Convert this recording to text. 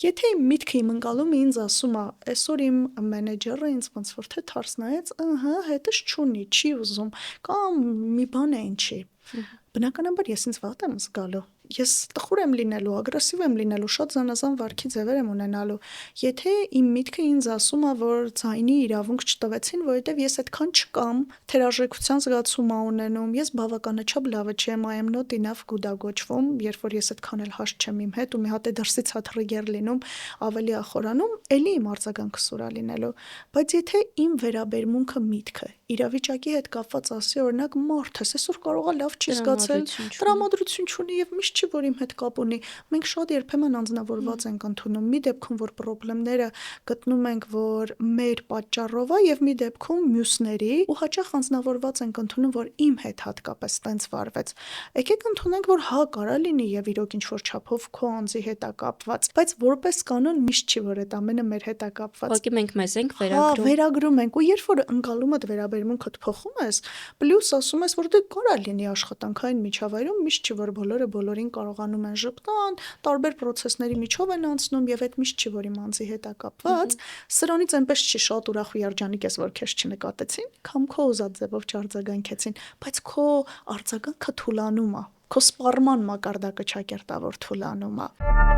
Եթե իմ միտքը իմ ընկալումը ինձ ասում է, այսօր իմ մենեջերը ինձ ոնց որ թե թարս նայեց, ըհը, հետս չունի, չի ուզում, կամ մի բան է ինչի։ Բնականաբար ես ինձ վատ եմ զգալու։ Ես տխուր եմ լինելու, ագրեսիվ եմ լինելու, շատ զանազան վարքի ձևեր եմ ունենալու։ Եթե իմ միտքը ինձ ասում է, որ ձայնի իրավունք չտվեցին, որովհետև ես այդքան չկամ, թերարժեքության զգացում ա ունենում, ես բավականաչափ լավը չեմ, I am not enough գուդագոճվում, երբ որ ես այդքան էլ հաշտ չեմ իմ հետ ու մի հատ է դրսից հա թրիգեր լինում, ավելի ա խորանում, էլի իմ արձագանքը սուր ա լինելու։ Բայց եթե իմ վերաբերմունքը միտքը իրավիճակի հետ կապված ասի, օրինակ մարդ ես, այսօր կարող է լավ չի զգացել, տրամադրություն չունի եւ միշտ չի որ իմ հետ կապ ունի։ Մենք շատ երբեմն անձնավորված ենք ընդունում, մի դեպքում որ խնդիրները գտնում ենք, որ մեր պատճառով է եւ մի դեպքում մյուսների ու հաճախ անձնավորված ենք ընդունում, որ իմ հետ հատկապես տենց վարվեց։ Եկեք ընդունենք, որ հա կարա լինի եւ իրոք ինչ որ չափով քո անձի հետ է կապված, բայց որպես կանոն միշտ չի որ այդ ամենը մեր հետ է կապված։ Ուղղակի մենք մեզ ենք Հա, վերագրում ենք ու երբ որ ընկալումդ վերաբերմունքդ փոխում ես, պլյուս ասում ես, որ դե կարա լինի աշխատանքային միջավայրում միշտ չի որ բոլորը բոլորին կարողանում են ժպտան, տարբեր process-ների միջով են անցնում եւ այդ միշտ չի որ իմ անձի հետ է կապված, սրանից այնպես չի շատ ուրախ ու երջանիկ ես որ քեզ չնկատեցին, կամ քո ուզած ձևով չարձագանքեցին, բայց քո արձագանքը թուլանում է, քո սպառման մակարդակը չակերտավոր թուլանում է։